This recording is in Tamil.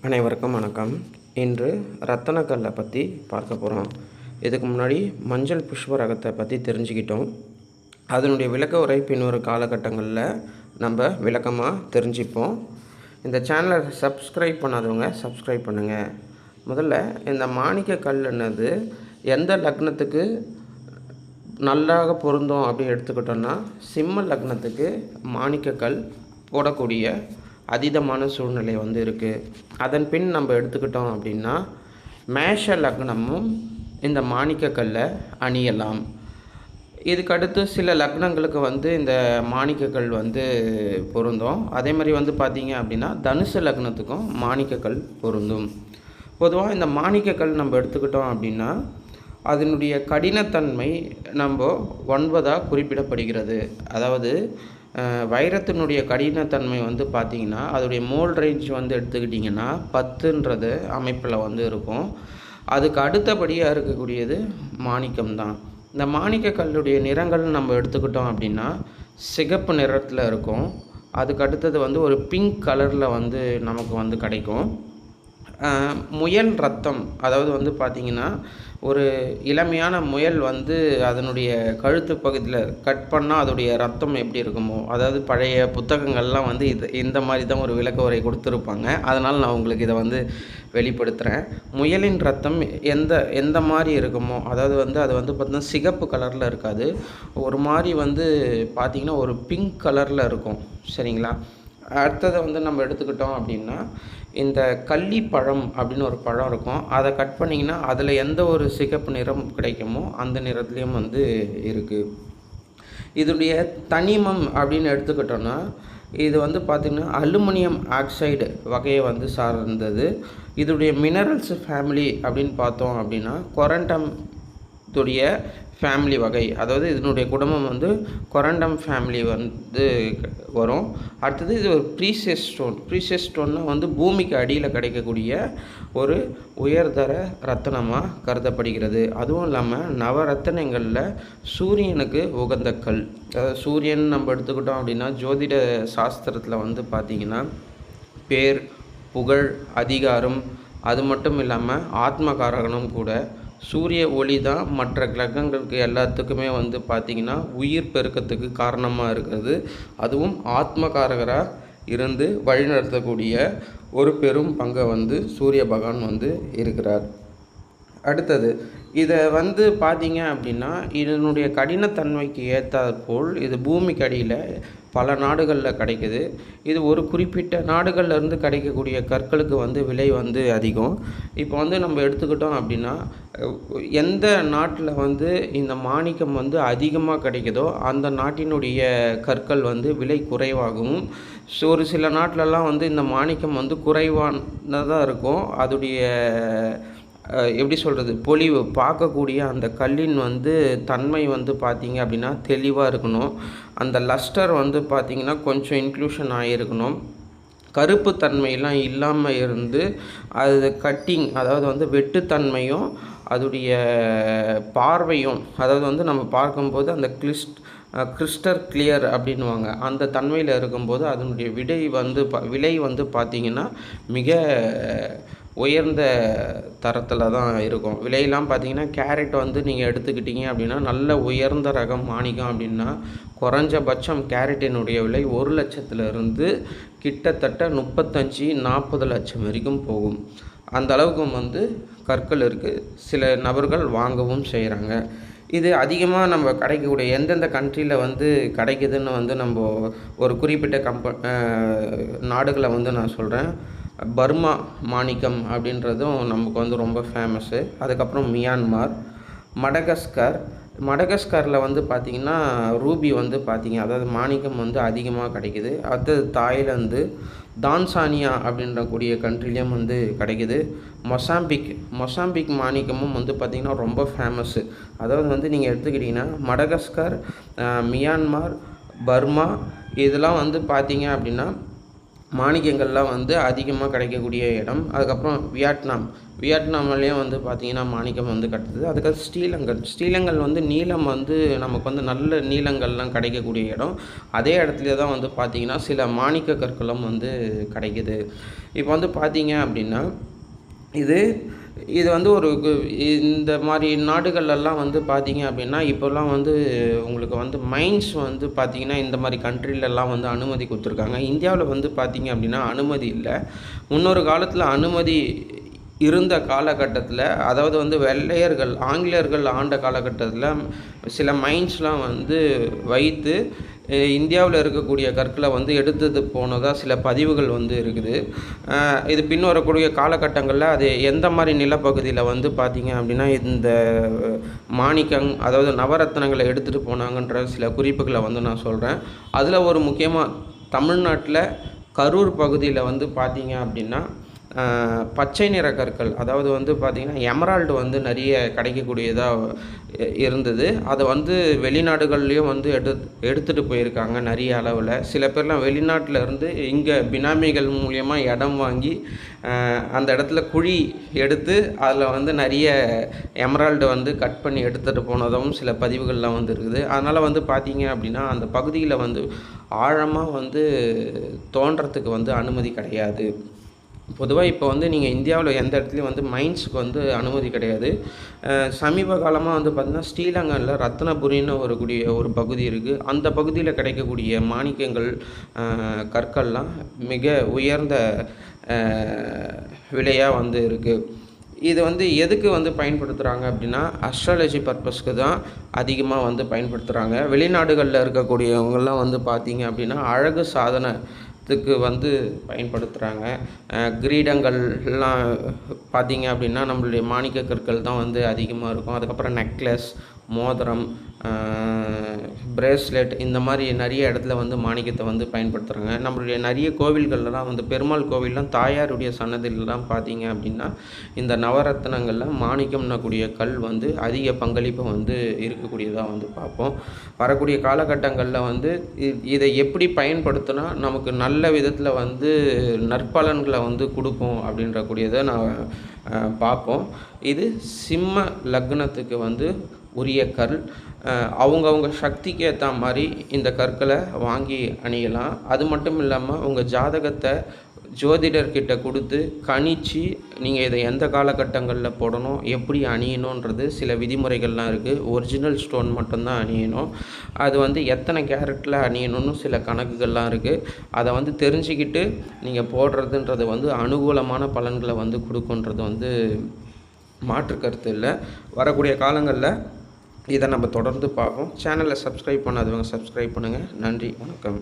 அனைவருக்கும் வணக்கம். இன்று ரத்தனக்கல்லை பற்றி பார்க்க போகிறோம். இதுக்கு முன்னாடி மஞ்சள் புஷ்ப ரகத்தை பற்றி தெரிஞ்சுக்கிட்டோம். அதனுடைய விளக்க உரை பின்வரும் காலகட்டங்களில் நம்ம விளக்கமாக தெரிஞ்சுப்போம். இந்த சேனலை சப்ஸ்கிரைப் பண்ணாதவங்க சப்ஸ்கிரைப் பண்ணுங்கள். முதல்ல இந்த மாணிக்க கல்லுன்னது எந்த லக்னத்துக்கு நல்லாக பொருந்தும் அப்படின்னு எடுத்துக்கிட்டோன்னா, சிம்ம லக்னத்துக்கு மாணிக்கக்கல் போடக்கூடிய அதீதமான சூழ்நிலை இருக்குது. அதன் பின் நம்ம எடுத்துக்கிட்டோம் அப்படின்னா, மேஷ லக்னமும் இந்த மாணிக்கக்கல்லை அணியலாம். இதுக்கடுத்து சில லக்னங்களுக்கு இந்த மாணிக்கக்கல் பொருந்தும். அதே மாதிரி பார்த்திங்க அப்படின்னா, தனுசு லக்னத்துக்கும் மாணிக்கக்கல் பொருந்தும். பொதுவாக இந்த மாணிக்கக்கல் நம்ம எடுத்துக்கிட்டோம் அப்படின்னா, அதனுடைய கடினத்தன்மை நம்ம 9ஆக குறிப்பிடப்படுகிறது. அதாவது வைரத்தினுடைய கடினத்தன்மை பார்த்திங்கன்னா, அதோடைய மோல் ரேஞ்ச் எடுத்துக்கிட்டிங்கன்னா 10ன்றது அமைப்பில் இருக்கும். அதுக்கு அடுத்தபடியாக இருக்கக்கூடியது மாணிக்கம் தான். இந்த மாணிக்க கல்லுடைய நிறங்கள் நம்ம எடுத்துக்கிட்டோம் அப்படின்னா, சிகப்பு நிறத்தில் இருக்கும். அதுக்கு அடுத்தது ஒரு பிங்க் கலரில் நமக்கு கிடைக்கும். முயல் ரத்தம், அதாவது பார்த்திங்கன்னா, ஒரு இளமையான முயல் அதனுடைய கழுத்து பகுதியில் கட் பண்ணால் அதோடைய ரத்தம் எப்படி இருக்குமோ, அதாவது பழைய புத்தகங்கள்லாம் இந்த மாதிரி தான் ஒரு விளக்க உரை கொடுத்துருப்பாங்க. அதனால் நான் உங்களுக்கு இதை வெளிப்படுத்துகிறேன். முயலின் ரத்தம் எந்த மாதிரி இருக்குமோ, அதாவது அது பார்த்திங்கன்னா சிகப்பு கலரில் இருக்காது. ஒரு மாதிரி பார்த்திங்கன்னா ஒரு பிங்க் கலரில் இருக்கும். சரிங்களா? அடுத்ததை நம்ம எடுத்துக்கிட்டோம் அப்படின்னா, இந்த கள்ளிப்பழம் அப்படின்னு ஒரு பழம் இருக்கும். அதை கட் பண்ணிங்கன்னா அதில் எந்த ஒரு சிகப்பு நிறம் கிடைக்குமோ அந்த நிறத்துலேயும் இருக்குது. இதனுடைய தனிமம் அப்படின்னு எடுத்துக்கிட்டோன்னா, இது பார்த்திங்கன்னா அலுமினியம் ஆக்சைடு வகையை சார்ந்தது. இதனுடைய மினரல்ஸ் ஃபேமிலி அப்படின்னு பார்த்தோம் அப்படின்னா, கொரண்டம் துடைய ஃபேமிலி வகை, அதாவது இதனுடைய குடும்பம் கொரண்டம் ஃபேமிலி வரும். அடுத்தது இது ஒரு ப்ரீசியஸ் ஸ்டோன். ப்ரீசியஸ் ஸ்டோன்னா பூமிக்கு அடியில் கிடைக்கக்கூடிய ஒரு உயர்தர ரத்தனமாக கருதப்படுகிறது. அதுவும் இல்லாமல் நவரத்தனங்களில் சூரியனுக்கு உகந்த கல். அதாவது சூரியன் நம்ம எடுத்துக்கிட்டோம் அப்படின்னா, ஜோதிட சாஸ்திரத்தில் பார்த்திங்கன்னா பேர், புகழ், அதிகாரம், அது மட்டும் இல்லாமல் ஆத்மகாரகனும் கூட. சூரிய ஒளி தான் மற்ற கிரகங்களுக்கு எல்லாத்துக்குமே பார்த்திங்கன்னா உயிர் பெருக்கத்துக்கு காரணமாக இருக்கிறது. அதுவும் ஆத்மகாரகராக இருந்து வழிநடத்தக்கூடிய ஒரு பெரும் பங்கை சூரிய பகவான் இருக்கிறார். அடுத்தது இதை பார்த்திங்க அப்படின்னா, இதனுடைய கடினத்தன்மைக்கு ஏற்றாற்போல் இது பூமிக்கு அடியில் பல நாடுகளில் கிடைக்குது. இது ஒரு குறிப்பிட்ட நாடுகள்லேருந்து கிடைக்கக்கூடிய கற்களுக்கு விலை அதிகம். இப்போ நம்ம எடுத்துக்கிட்டோம் அப்படின்னா, எந்த நாட்டில் இந்த மாணிக்கம் அதிகமாக கிடைக்குதோ அந்த நாட்டினுடைய கற்கள் விலை குறைவாகவும், ஒரு சில நாட்டிலலாம் இந்த மாணிக்கம் குறைவானதாக இருக்கும். அதோடைய எப்படி சொல்கிறது, பொலிவு பார்க்கக்கூடிய அந்த கல்லின் தன்மை பார்த்திங்க அப்படின்னா தெளிவாக இருக்கணும். அந்த லஸ்டர் பார்த்திங்கன்னா கொஞ்சம் இன்க்ளூஷன் ஆகியிருக்கணும். கருப்பு தன்மையெல்லாம் இல்லாமல் இருந்து அது கட்டிங், அதாவது வெட்டுத்தன்மையும் அதோடைய பார்வையும், அதாவது நம்ம பார்க்கும்போது அந்த கிறிஸ்டல் கிளியர் அப்படின்வாங்க, அந்த தன்மையில் இருக்கும்போது அதனுடைய விலை பார்த்திங்கன்னா மிக உயர்ந்த தரத்தில் தான் இருக்கும். விலையெல்லாம் பார்த்திங்கன்னா கேரட் நீங்கள் எடுத்துக்கிட்டிங்க அப்படின்னா, நல்ல உயர்ந்த ரகம் மாணிக்கம் அப்படின்னா குறைஞ்சபட்சம் கேரட்டினுடைய விலை 1 லட்சத்துலேருந்து கிட்டத்தட்ட 35-40 லட்சம் வரைக்கும் போகும். அந்த அளவுக்கு கற்கள் இருக்குது. சில நபர்கள் வாங்கவும் செய்கிறாங்க. இது அதிகமாக நம்ம கிடைக்கக்கூடிய எந்தெந்த கண்ட்ரியில் கிடைக்குதுன்னு நம்ம ஒரு குறிப்பிட்ட நாடுகளை நான் சொல்கிறேன். பர்மா மாணிக்கம் அப்படின்றதும் நமக்கு ரொம்ப ஃபேமஸ்ஸு. அதுக்கப்புறம் மியான்மார், மடகஸ்கரில் பார்த்திங்கன்னா ரூபி பார்த்திங்க, அதாவது மாணிக்கம் அதிகமாக கிடைக்குது. அடுத்தது தாய்லாந்து, தான்சானியா அப்படின்ற கூடிய கண்ட்ரிலையும் கிடைக்குது. மொசாம்பிக் மாணிக்கமும் பார்த்திங்கன்னா ரொம்ப ஃபேமஸ்ஸு. அதாவது நீங்கள் எடுத்துக்கிட்டிங்கன்னா மடகஸ்கர், மியான்மார், பர்மா இதெல்லாம் பார்த்திங்க அப்படின்னா மாணிக்கங்கள்லாம் வந்து அதிகமாக கிடைக்கக்கூடிய இடம். அதுக்கப்புறம் வியட்நாம்லேயும் வந்து பார்த்திங்கன்னா மாணிக்கம் வந்து கட்டுது. அதுக்கடுத்து ஸ்ரீலங்கல் வந்து நீலம் வந்து நமக்கு வந்து நல்ல நீளங்கள்லாம் கிடைக்கக்கூடிய இடம். அதே இடத்துல தான் வந்து பார்த்திங்கன்னா சில மாணிக்க கற்களும் வந்து கிடைக்குது. இப்போ வந்து பார்த்திங்க அப்படின்னா இது வந்து இந்த மாதிரி நாடுகள்லாம் வந்து பார்த்திங்க அப்படின்னா இப்போல்லாம் வந்து உங்களுக்கு வந்து மைன்ஸ் வந்து பார்த்திங்கன்னா இந்த மாதிரி கண்ட்ரிலெல்லாம் வந்து அனுமதி கொடுத்துருக்காங்க. இந்தியாவில் வந்து பார்த்திங்க அப்படின்னா அனுமதி இல்லை. முன்னொரு காலத்தில் அனுமதி இருந்த காலகட்டத்தில், அதாவது வந்து ஆங்கிலேயர்கள் ஆண்ட காலகட்டத்தில் சில மைன்ஸ்லாம் வந்து வைத்து இந்தியாவில் இருக்கக்கூடிய கற்களை வந்து எடுத்துட்டு போனதாக சில பதிவுகள் வந்து இருக்குது. இது பின் வரக்கூடிய காலகட்டங்களில் அது எந்த மாதிரி நிலப்பகுதியில் வந்து பார்த்திங்க அப்படின்னா இந்த அதாவது நவரத்னங்களை எடுத்துகிட்டு போனாங்கன்ற சில குறிப்புகளை வந்து நான் சொல்கிறேன். அதில் ஒரு முக்கியமாக தமிழ்நாட்டில் கரூர் பகுதியில் வந்து பார்த்திங்க அப்படின்னா பச்சை நிற கற்கள், அதாவது வந்து பார்த்திங்கன்னா எமரால்டு வந்து நிறைய கிடைக்கக்கூடியதாக இருந்தது. அதை வந்து வெளிநாடுகள்லேயும் வந்து எடுத்துகிட்டு போயிருக்காங்க நிறைய அளவில். சில பேர்லாம் வெளிநாட்டில் இருந்து இங்கே பினாமிகள் மூலியமாக இடம் வாங்கி அந்த இடத்துல குழி எடுத்து அதில் வந்து நிறைய எமரால்டு வந்து கட் பண்ணி எடுத்துகிட்டு போனதும் சில பதிவுகள்லாம் வந்து இருக்குது. அதனால் வந்து பார்த்திங்க அப்படின்னா அந்த பகுதியில் வந்து ஆழமாக வந்து தோன்றத்துக்கு வந்து அனுமதி கிடையாது. பொதுவாக இப்போ வந்து நீங்கள் இந்தியாவில் எந்த இடத்துலையும் வந்து மைன்ஸுக்கு வந்து அனுமதி கிடையாது. சமீப காலமாக வந்து பார்த்திங்கன்னா ஸ்ரீலங்காவில் ரத்னபுரின்னு ஒரு பகுதி இருக்குது. அந்த பகுதியில் கிடைக்கக்கூடிய மாணிக்கங்கள் கற்கள்லாம் மிக உயர்ந்த விலையாக வந்து இருக்குது. இது வந்து எதுக்கு வந்து பயன்படுத்துகிறாங்க அப்படின்னா அஸ்ட்ராலஜி பர்பஸ்க்கு தான் அதிகமாக வந்து பயன்படுத்துகிறாங்க. வெளிநாடுகளில் இருக்கக்கூடியவங்கெல்லாம் வந்து பார்த்திங்க அப்படின்னா அழகு சாதனத்துக்கு வந்து பயன்படுத்துகிறாங்க. கிரீடங்கள்லாம் பார்த்திங்க அப்படின்னா நம்மளுடைய மாணிக்க கற்கள் தான் வந்து அதிகமாக இருக்கும். அதுக்கப்புறம் நெக்லஸ், மோதிரம், பிரேஸ்லெட், இந்த மாதிரி நிறைய இடத்துல வந்து மாணிக்கத்தை வந்து பயன்படுத்துகிறாங்க. நம்மளுடைய நிறைய கோவில்கள்லாம் வந்து பெருமாள் கோவில்லாம் தாயாருடைய சன்னதிலலாம் பார்த்திங்க அப்படின்னா இந்த நவரத்னங்களில் மாணிக்கம்னக்கூடிய கல் வந்து அதிக பங்களிப்பு வந்து இருக்கக்கூடியதாக வந்து பார்ப்போம். வரக்கூடிய காலகட்டங்களில் வந்து இதை எப்படி பயன்படுத்தினா நமக்கு நல்ல விதத்தில் வந்து நற்பலன்களை வந்து கொடுக்கும் அப்படின்றக்கூடியதை நான் பார்ப்போம். இது சிம்ம லக்னத்துக்கு வந்து உரிய கல். அவங்கவுங்க சக்திக்கு ஏற்ற மாதிரி இந்த கற்களை வாங்கி அணியலாம். அது மட்டும் இல்லாமல் உங்கள் ஜாதகத்தை ஜோதிடர்கிட்ட கொடுத்து கணிச்சு நீங்கள் இதை எந்த காலகட்டங்களில் போடணும், எப்படி அணியணுன்றது சில விதிமுறைகள்லாம் இருக்குது. ஒரிஜினல் ஸ்டோன் மட்டும்தான் அணியணும். அது வந்து எத்தனை கேரட்டில் அணியணும்னு சில கணக்குகள்லாம் இருக்குது. அதை வந்து தெரிஞ்சுக்கிட்டு நீங்கள் போடுறதுன்றது வந்து அனுகூலமான பலன்களை வந்து கொடுக்குன்றது வந்து மாற்று கருத்து இல்லை. வரக்கூடிய காலங்களில் இதை நம்ம தொடர்ந்து பார்ப்போம். சேனலை சப்ஸ்கிரைப் பண்ணாதவங்க சப்ஸ்கிரைப் பண்ணுங்கள். நன்றி, வணக்கம்.